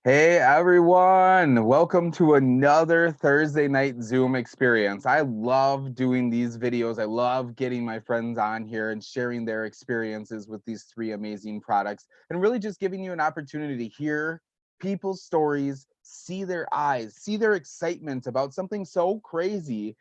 Hey everyone, welcome to another Thursday night Zoom experience. I love doing these videos. I love getting my friends on here and sharing their experiences with these three amazing products and really just giving you an opportunity to hear people's stories, see their eyes, see their excitement about something so crazy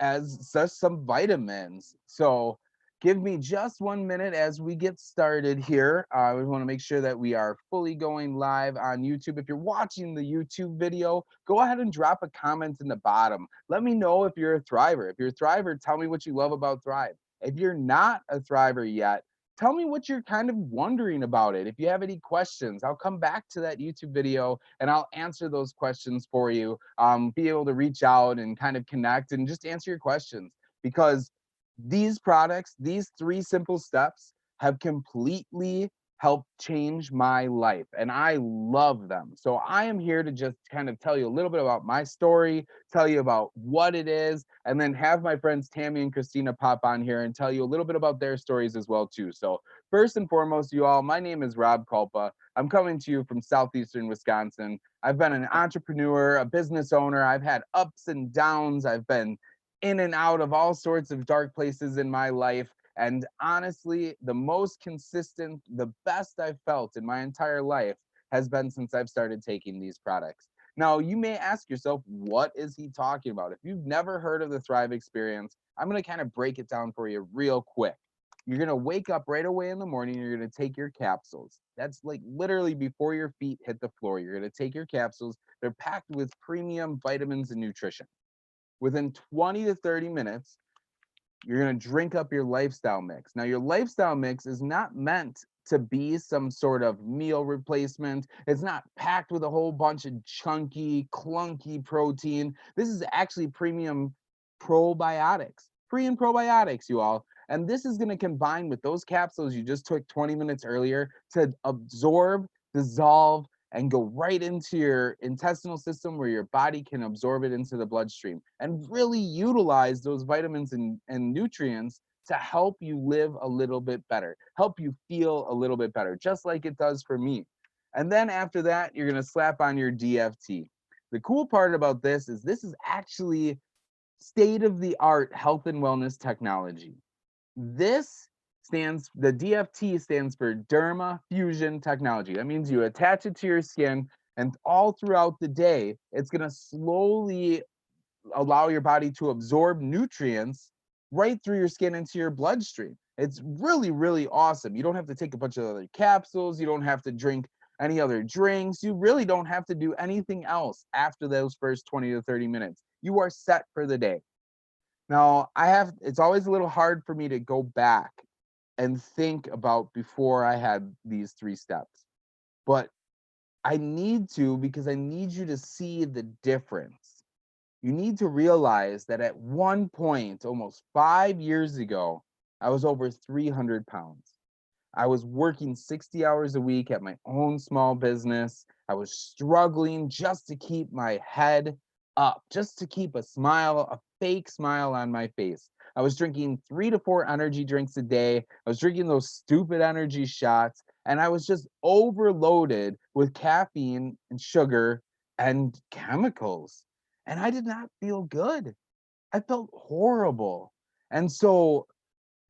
as just some vitamins. So give me just 1 minute as we get started here. We want to make sure that we are fully going live on YouTube. If you're watching the YouTube video, go ahead and drop a comment in the bottom. Let me know if you're a Thriver. If you're a Thriver, tell me what you love about Thrive. If you're not a Thriver yet, tell me what you're kind of wondering about it. If you have any questions, I'll come back to that YouTube video and I'll answer those questions for you. Be able to reach out and kind of connect and just answer your questions, because these products, these three simple steps, have completely helped change my life and I love them. So I am here to just kind of tell you a little bit about my story, tell you about what it is, and then have my friends Tammy and Christina pop on here and tell you a little bit about their stories as well too. So first and foremost, you all, my name is Rob Culpa. I'm coming to you from southeastern Wisconsin. I've been an entrepreneur, a business owner. I've had ups and downs. I've been in and out of all sorts of dark places in my life. And honestly, the most consistent, the best I've felt in my entire life has been since I've started taking these products. Now, you may ask yourself, what is he talking about? If you've never heard of the Thrive experience, I'm going to kind of break it down for you real quick. You're going to wake up right away in the morning. You're going to take your capsules. That's like literally before your feet hit the floor. You're going to take your capsules. They're packed with premium vitamins and nutrition. Within 20 to 30 minutes, you're going to drink up your lifestyle mix. Now, your lifestyle mix is not meant to be some sort of meal replacement. It's not packed with a whole bunch of chunky, clunky protein. This is actually premium probiotics, pre and probiotics, you all. And this is going to combine with those capsules you just took 20 minutes earlier to absorb, dissolve, and go right into your intestinal system where your body can absorb it into the bloodstream and really utilize those vitamins and nutrients to help you live a little bit better, help you feel a little bit better, just like it does for me. And then after that, you're going to slap on your DFT. The cool part about this is actually state of the art health and wellness technology. The DFT stands for Derma Fusion Technology. That means you attach it to your skin, and all throughout the day, it's going to slowly allow your body to absorb nutrients right through your skin into your bloodstream. It's really, really awesome. You don't have to take a bunch of other capsules. You don't have to drink any other drinks. You really don't have to do anything else after those first 20 to 30 minutes. You are set for the day. Now, it's always a little hard for me to go back and think about before I had these three steps, but I need to, because I need you to see the difference. You need to realize that at one point, almost 5 years ago, I was over 300 pounds. I was working 60 hours a week at my own small business. I was struggling just to keep my head up, just to keep a smile, a fake smile on my face. I was drinking 3 to 4 energy drinks a day. I was drinking those stupid energy shots, and I was just overloaded with caffeine and sugar and chemicals. And I did not feel good. I felt horrible. And so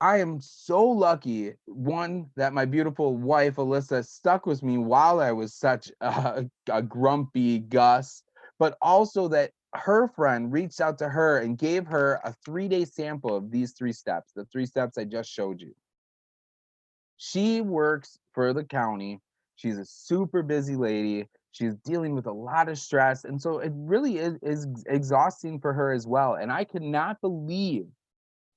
I am so lucky, one, that my beautiful wife, Alyssa, stuck with me while I was such a grumpy Gus, but also that her friend reached out to her and gave her a 3-day sample of these three steps, the three steps I just showed you. She works for the county. She's a super busy lady. She's dealing with a lot of stress. And so it really is exhausting for her as well. And I could not believe,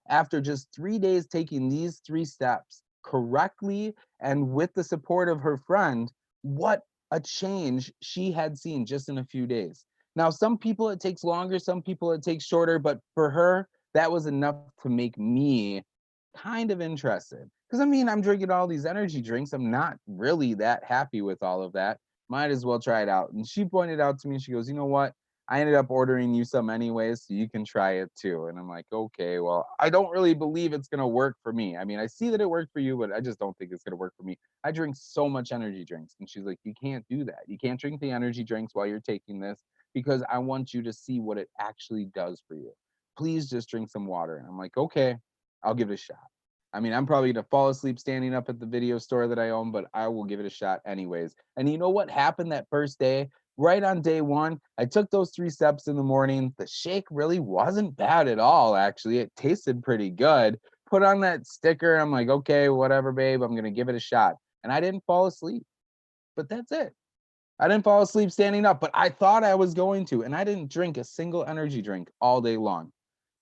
after just 3 days taking these three steps correctly and with the support of her friend, what a change she had seen just in a few days. Now, some people it takes longer, some people it takes shorter, but for her, that was enough to make me kind of interested. Because I mean, I'm drinking all these energy drinks. I'm not really that happy with all of that. Might as well try it out. And she pointed out to me, she goes, you know what? I ended up ordering you some anyways, so you can try it too. And I'm like, okay, well, I don't really believe it's gonna work for me. I mean, I see that it worked for you, but I just don't think it's gonna work for me. I drink so much energy drinks. And she's like, you can't do that. You can't drink the energy drinks while you're taking this because I want you to see what it actually does for you. Please just drink some water. And I'm like, okay, I'll give it a shot. I mean, I'm probably gonna fall asleep standing up at the video store that I own, but I will give it a shot anyways. And you know what happened that first day? Right on day one, I took those 3 steps in the morning. The shake really wasn't bad at all, actually. It tasted pretty good. Put on that sticker. I'm like, okay, whatever, babe. I'm gonna give it a shot. And I didn't fall asleep, but that's it. I didn't fall asleep standing up, but I thought I was going to, and I didn't drink a single energy drink all day long.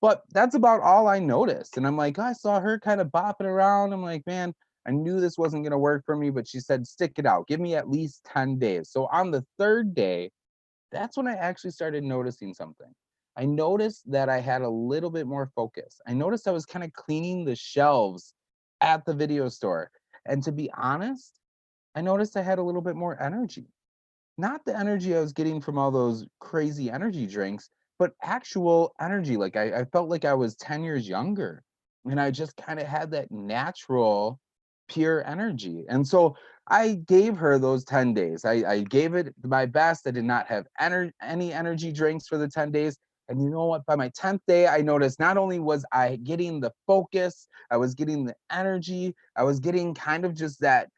But that's about all I noticed. And I'm like, I saw her kind of bopping around. I'm like, man, I knew this wasn't going to work for me, but she said, stick it out. Give me at least 10 days. So on the third day, that's when I actually started noticing something. I noticed that I had a little bit more focus. I noticed I was kind of cleaning the shelves at the video store. And to be honest, I noticed I had a little bit more energy. Not the energy I was getting from all those crazy energy drinks, but actual energy. Like I felt like I was 10 years younger. And I just kind of had that natural, pure energy. And so I gave her those 10 days. I gave it my best. I did not have any energy drinks for the 10 days. And you know what? By my 10th day, I noticed not only was I getting the focus, I was getting the energy, I was getting kind of just that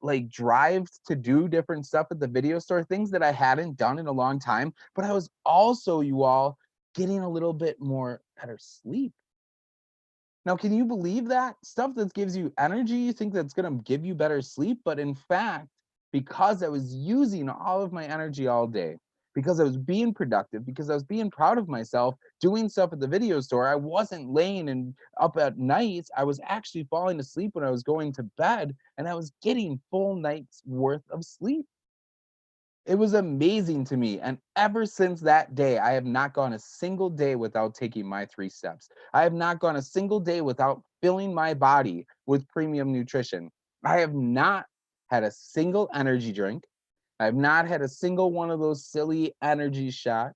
like drive to do different stuff at the video store, things that I hadn't done in a long time. But I was also, you all, getting a little bit more better sleep. Now, can you believe that? Stuff that gives you energy, you think that's going to give you better sleep. But in fact, because I was using all of my energy all day, because I was being productive, because I was being proud of myself, doing stuff at the video store, I wasn't laying and up at nights. I was actually falling asleep when I was going to bed, and I was getting full nights worth of sleep. It was amazing to me. And ever since that day, I have not gone a single day without taking my 3 steps. I have not gone a single day without filling my body with premium nutrition. I have not had a single energy drink. I have not had a single one of those silly energy shots.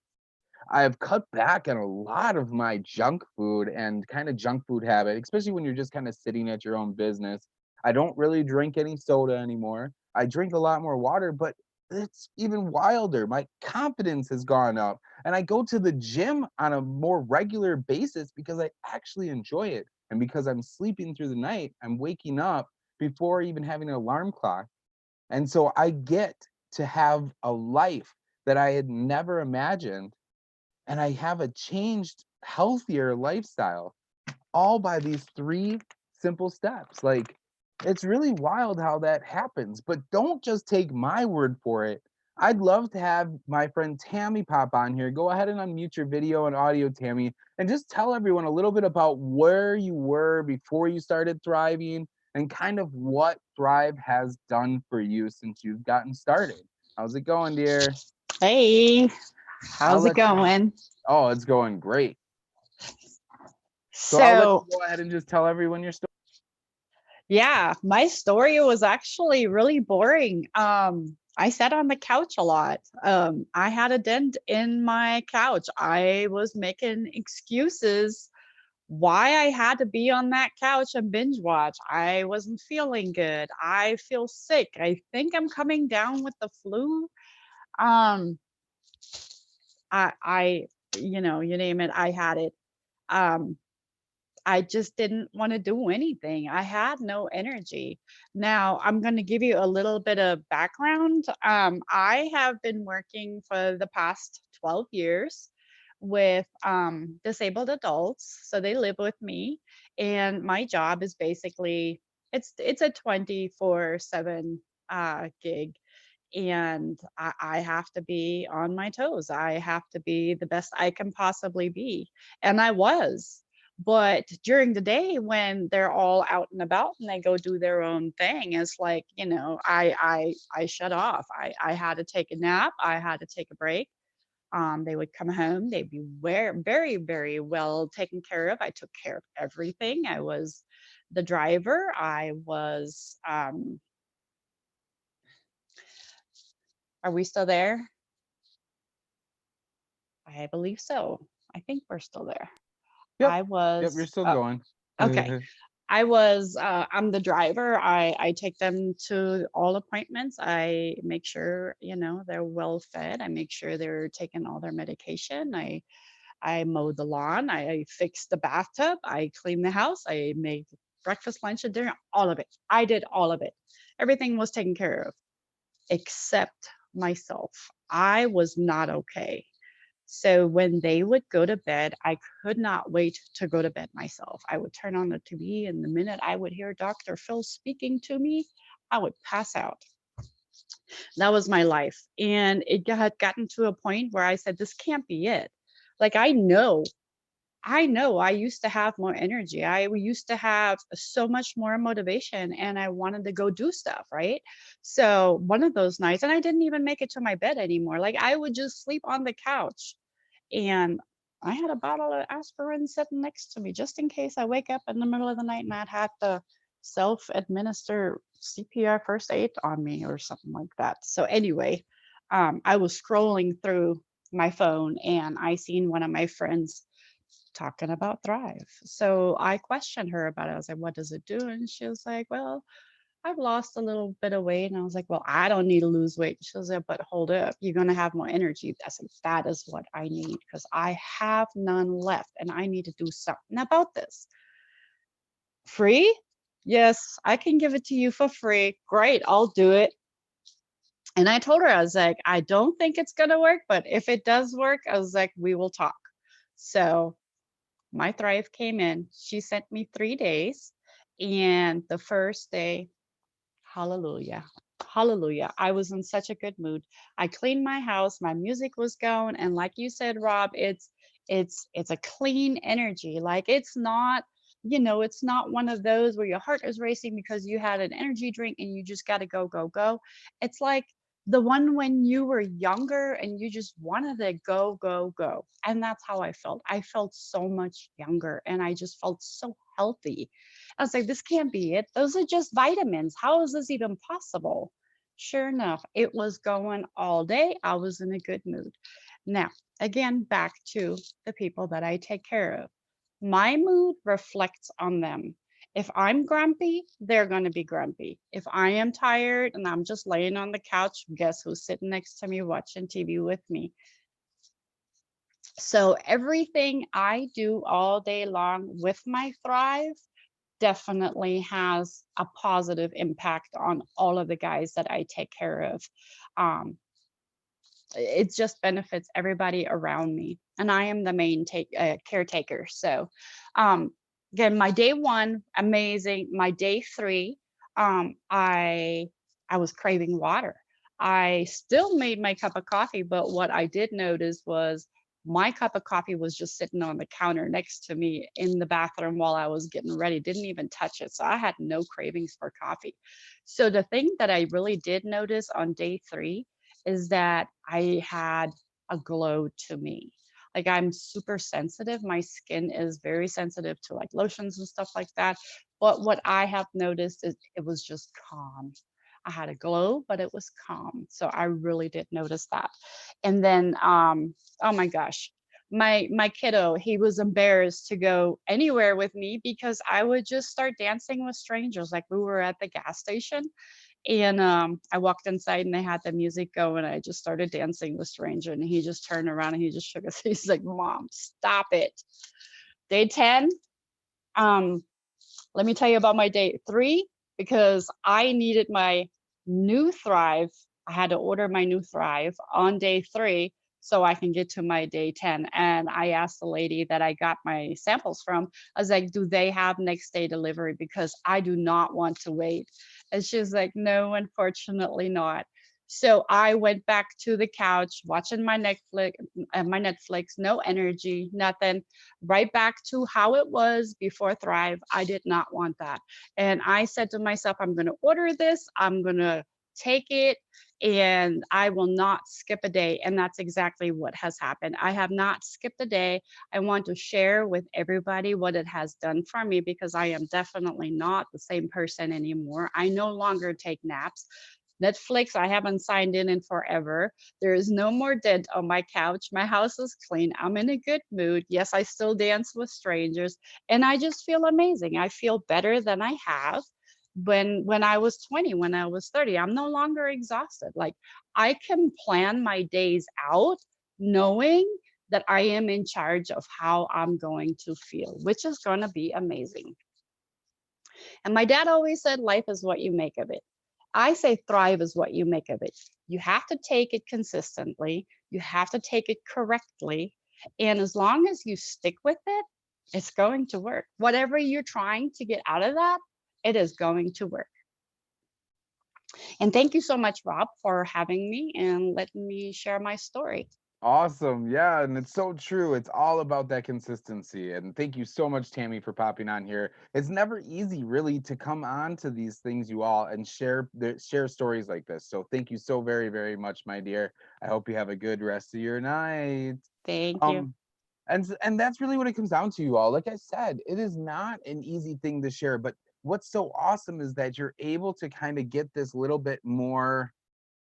I have cut back on a lot of my junk food and kind of junk food habit, especially when you're just kind of sitting at your own business. I don't really drink any soda anymore. I drink a lot more water, but it's even wilder. My confidence has gone up, and I go to the gym on a more regular basis because I actually enjoy it. And because I'm sleeping through the night, I'm waking up before even having an alarm clock. And so I get to have a life that I had never imagined, and I have a changed, healthier lifestyle, all by these 3 simple steps. Like, it's really wild how that happens, but don't just take my word for it. I'd love to have my friend Tammy pop on here. Go ahead and unmute your video and audio, Tammy, and just tell everyone a little bit about where you were before you started thriving and kind of what Thrive has done for you since you've gotten started. How's it going, dear? Hey, I'll how's it let you. going? Oh, it's going great. So I'll let So, you go ahead and just tell everyone your story. yeah, my story was actually really boring. I sat on the couch a lot. I had a dent in my couch. I was making excuses why I had to be on that couch and binge watch. I wasn't feeling good. I feel sick. I think I'm coming down with the flu. Um, I, you name it, I had it. Um, I just didn't want to do anything. I had no energy. Now, I'm going to give you a little bit of background. I have been working for the past 12 years with disabled adults. So they live with me. And my job is basically it's a 24/7 gig, and I have to be on my toes. I have to be the best I can possibly be. And I was. But during the day when they're all out and about and they go do their own thing, it's like, I shut off. I had to take a nap. I had to take a break. They would come home. They'd be very, very well taken care of. I took care of everything. I was the driver. I was, are we still there? I believe so. I think we're still there. Yep. I Yep. You're was, still oh, going. okay. I'm the driver. I take them to all appointments. I make sure, they're well fed. I make sure they're taking all their medication. I mow the lawn. I fix the bathtub. I clean the house. I make breakfast, lunch, and dinner. All of it. I did all of it. Everything was taken care of except myself. I was not okay. So when they would go to bed, I could not wait to go to bed myself. I would turn on the TV, and the minute I would hear Dr. Phil speaking to me, I would pass out. That was my life. And it had gotten to a point where I said, this can't be it. Like, I know I used to have more energy. I used to have so much more motivation, and I wanted to go do stuff, right? So one of those nights, and I didn't even make it to my bed anymore. Like, I would just sleep on the couch, and I had a bottle of aspirin sitting next to me just in case I wake up in the middle of the night and I'd have to self-administer CPR first aid on me or something like that. So anyway, I was scrolling through my phone and I seen one of my friends talking about Thrive. So I questioned her about it. I was like, what does it do? And she was like, well, I've lost a little bit of weight. And I was like, well, I don't need to lose weight. She was like, but hold up, you're going to have more energy. I said, that is what I need because I have none left and I need to do something about this. Free? Yes, I can give it to you for free. Great, I'll do it. And I told her, I was like, I don't think it's going to work, but if it does work, I was like, we will talk. So my Thrive came in. She sent me 3 days. And the first day, hallelujah. Hallelujah. I was in such a good mood. I cleaned my house, my music was going, and like you said, Rob, it's a clean energy. Like it's not one of those where your heart is racing because you had an energy drink and you just got to go go go. It's like the one when you were younger and you just wanted to go go go. And that's how I felt. I felt so much younger and I just felt so healthy. I was like, this can't be it. Those are just vitamins. How is this even possible? Sure enough, it was going all day. I was in a good mood. Now, again, back to the people that I take care of. My mood reflects on them. If I'm grumpy, they're going to be grumpy. If I am tired and I'm just laying on the couch, guess who's sitting next to me watching TV with me? So everything I do all day long with my Thrive definitely has a positive impact on all of the guys that I take care of. Um, it just benefits everybody around me, and I am the main caretaker. So, um, again, my day one, amazing. My day three, um, I I was craving water. I still made my cup of coffee, but what I did notice was my cup of coffee was just sitting on the counter next to me in the bathroom while I was getting ready. Didn't even touch it, so I had no cravings for coffee. So the thing that I really did notice on day three is that I had a glow to me. Like I'm super sensitive. My skin is very sensitive to like lotions and stuff like that. But what I have noticed is it was just calm. I had a glow, but it was calm. So I really did notice that. And then oh my gosh, my kiddo, he was embarrassed to go anywhere with me because I would just start dancing with strangers. Like we were at the gas station and I walked inside and they had the music going. I just started dancing with stranger and he just turned around and he just shook his face. He's like, Mom, stop it. Day 10, um, let me tell you about my day 3 because I needed my new Thrive. I had to order my new Thrive on day 3 so I can get to my day 10. And I asked the lady that I got my samples from, I was like, do they have next day delivery? Because I do not want to wait. And she's like, no, unfortunately not. So I went back to the couch watching my Netflix, no energy, nothing, right back to how it was before Thrive. I did not want that. And I said to myself, I'm going to order this, I'm going to take it, and I will not skip a day. And that's exactly what has happened. I have not skipped a day. I want to share with everybody what it has done for me because I am definitely not the same person anymore. I no longer take naps. Netflix, I haven't signed in forever. There is no more dent on my couch. My house is clean. I'm in a good mood. Yes, I still dance with strangers, and I just feel amazing. I feel better than I have when I was 20, when I was 30. I'm no longer exhausted. Like, I can plan my days out knowing that I am in charge of how I'm going to feel, which is going to be amazing. And my dad always said, life is what you make of it. I say thrive is what you make of it. You have to take it consistently, you have to take it correctly. And as long as you stick with it, it's going to work. Whatever you're trying to get out of that, it is going to work. And thank you so much, Rob, for having me and letting me share my story. Awesome. Yeah, and it's so true. It's all about that consistency. And thank you so much, Tammy, for popping on here. It's never easy, really, to come on to these things, you all, and share stories like this. So thank you so very, very much, my dear. I hope you have a good rest of your night. Thank you. Um, and that's really what it comes down to, you all. Like I said, it is not an easy thing to share, but what's so awesome is that you're able to kind of get this little bit more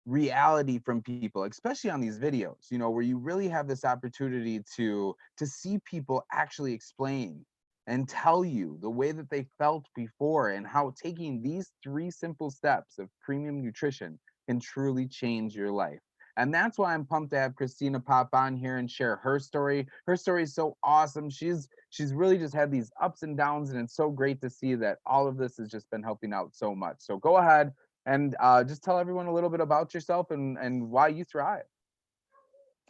reality from people, especially on these videos, where you really have this opportunity to see people actually explain and tell you the way that they felt before, and how taking these 3 simple steps of premium nutrition can truly change your life. And that's why I'm pumped to have Christina pop on here and share her story. Her story is so awesome. She's really just had these ups and downs, and it's so great to see that all of this has just been helping out so much. So go ahead and just tell everyone a little bit about yourself and why you thrive.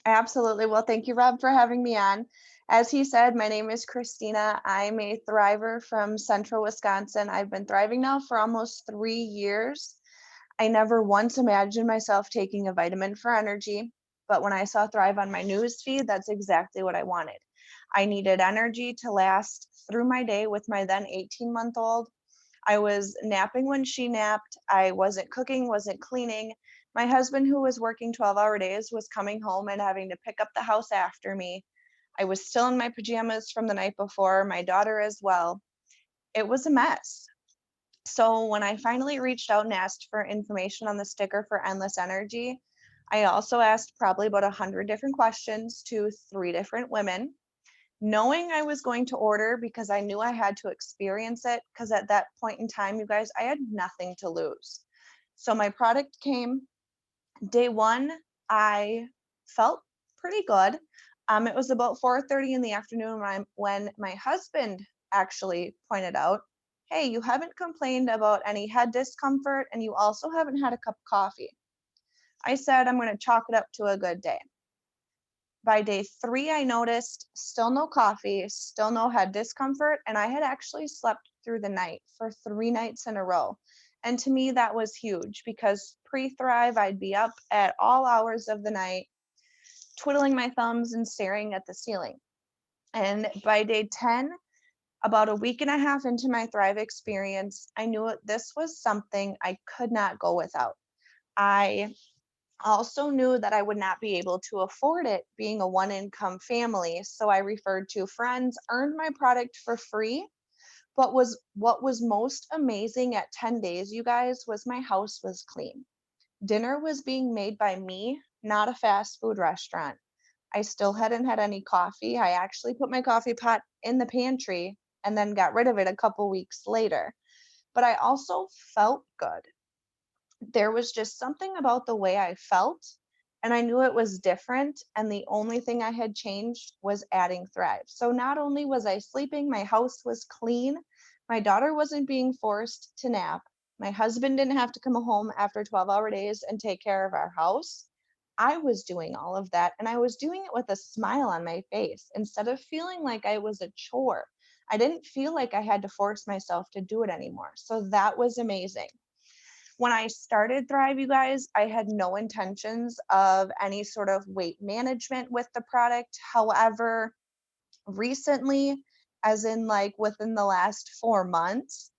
Absolutely. Well, thank you, Rob, for having me on. As he said, my name is Christina. I'm a thriver from central Wisconsin. I've been thriving now for almost 3 years. I never once imagined myself taking a vitamin for energy, but when I saw Thrive on my news feed, that's exactly what I wanted. I needed energy to last through my day with my then 18-month-old. I was napping when she napped. I wasn't cooking, wasn't cleaning. My husband, who was working 12-hour days, was coming home and having to pick up the house after me. I was still in my pajamas from the night before, my daughter as well. It was a mess. So when I finally reached out and asked for information on the sticker for Endless Energy, I also asked probably about 100 different questions to 3 different women, knowing I was going to order because I knew I had to experience it, because at that point in time, you guys, I had nothing to lose. So my product came. Day one, I felt pretty good. It was about 4:30 in the afternoon when my husband actually pointed out, hey, you haven't complained about any head discomfort, and you also haven't had a cup of coffee. I said, I'm going to chalk it up to a good day. By day 3, I noticed still no coffee, still no head discomfort, and I had actually slept through the night for 3 nights in a row. And to me, that was huge because pre-Thrive, I'd be up at all hours of the night, twiddling my thumbs and staring at the ceiling. And by day 10, about a week and a half into my Thrive experience, I knew this was something I could not go without. I also knew that I would not be able to afford it being a one-income family, so I referred to friends, earned my product for free. But what was most amazing at 10 days, you guys, was my house was clean. Dinner was being made by me, not a fast food restaurant. I still hadn't had any coffee. I actually put my coffee pot in the pantry and then got rid of it a couple weeks later. But I also felt good. There was just something about the way I felt, and I knew it was different. And the only thing I had changed was adding Thrive. So not only was I sleeping, my house was clean, my daughter wasn't being forced to nap, my husband didn't have to come home after 12-hour days and take care of our house. I was doing all of that, and I was doing it with a smile on my face instead of feeling like I was a chore. I didn't feel like I had to force myself to do it anymore. So that was amazing. When I started Thrive, you guys, I had no intentions of any sort of weight management with the product. However, recently, as in like within the last 4 months,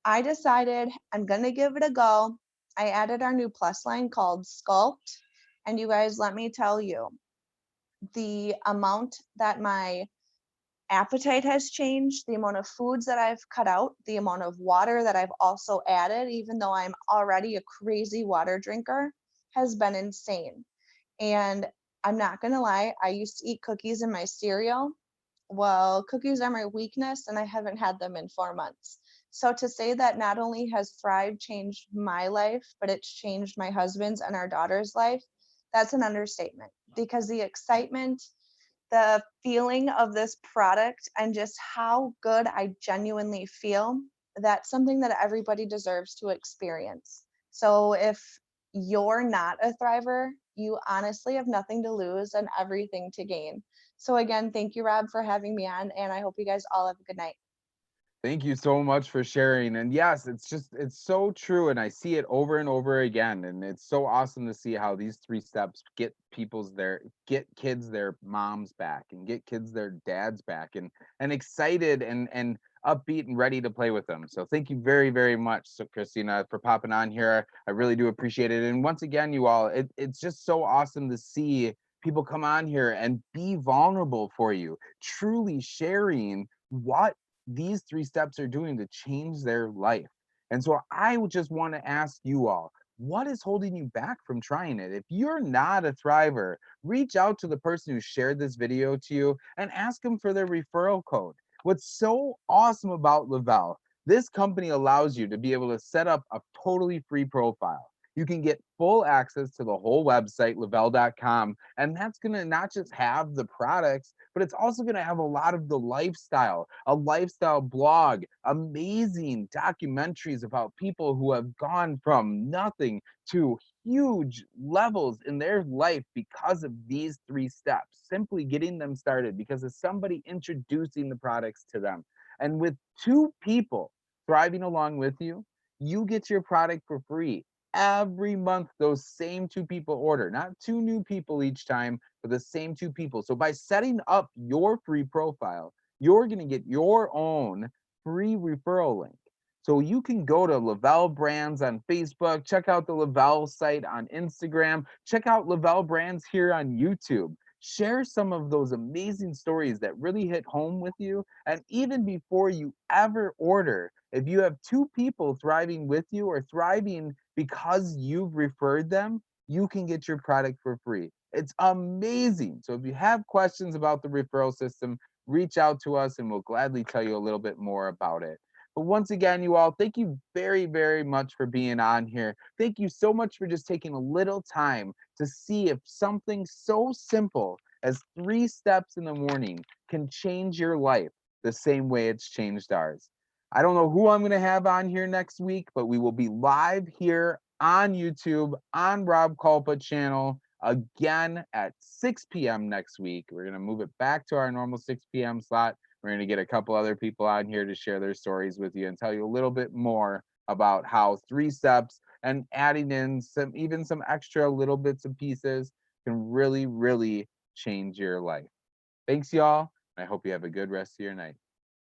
I decided I'm going to give it a go. I added our new plus line called Sculpt. And you guys, let me tell you, the amount that my appetite has changed, the amount of foods that I've cut out, the amount of water that I've also added, even though I'm already a crazy water drinker, has been insane. And I'm not gonna lie, I used to eat cookies in my cereal. Well, cookies are my weakness, and I haven't had them in 4 months. So to say that not only has Thrive changed my life, but it's changed my husband's and our daughter's life, that's an understatement, because the excitement, the feeling of this product, and just how good I genuinely feel, that's something that everybody deserves to experience. So if you're not a thriver, you honestly have nothing to lose and everything to gain. So again, thank you, Rob, for having me on, and I hope you guys all have a good night. Thank you so much for sharing. And yes, it's so true. And I see it over and over again. And it's so awesome to see how these three steps get kids their moms back and get kids their dads back and excited and upbeat and ready to play with them. So thank you very, very much, so Christina, for popping on here. I really do appreciate it. And once again, you all, it's just so awesome to see people come on here and be vulnerable for you, truly sharing what these three steps are doing to change their life. And so I would just want to ask you all, what is holding you back from trying it? If you're not a thriver, reach out to the person who shared this video to you and ask them for their referral code. What's so awesome about Le-Vel, this company allows you to be able to set up a totally free profile. You can get full access to the whole website, level.com, and that's going to not just have the products, but it's also going to have a lot of the lifestyle, a lifestyle blog, amazing documentaries about people who have gone from nothing to huge levels in their life because of these three steps, simply getting them started because of somebody introducing the products to them. And with two people thriving along with you, you get your product for free. Every month, those same two people order, not two new people each time, but the same two people. So by setting up your free profile, you're going to get your own free referral link. So you can go to Le-Vel Brands on Facebook, check out the Le-Vel site on Instagram, check out Le-Vel Brands here on YouTube. Share some of those amazing stories that really hit home with you. And even before you ever order, if you have two people thriving with you or thriving because you've referred them, you can get your product for free. It's amazing. So if you have questions about the referral system, reach out to us and we'll gladly tell you a little bit more about it. But once again, you all, thank you very, very much for being on here. Thank you so much for just taking a little time to see if something so simple as 3 steps in the morning can change your life the same way it's changed ours. I don't know who I'm going to have on here next week, but we will be live here on YouTube on Rob Culpa channel again at 6 p.m. next week. We're going to move it back to our normal 6 p.m. slot. We're going to get a couple other people on here to share their stories with you and tell you a little bit more about how 3 steps and adding in some extra little bits and pieces can really, really change your life. Thanks, y'all. I hope you have a good rest of your night.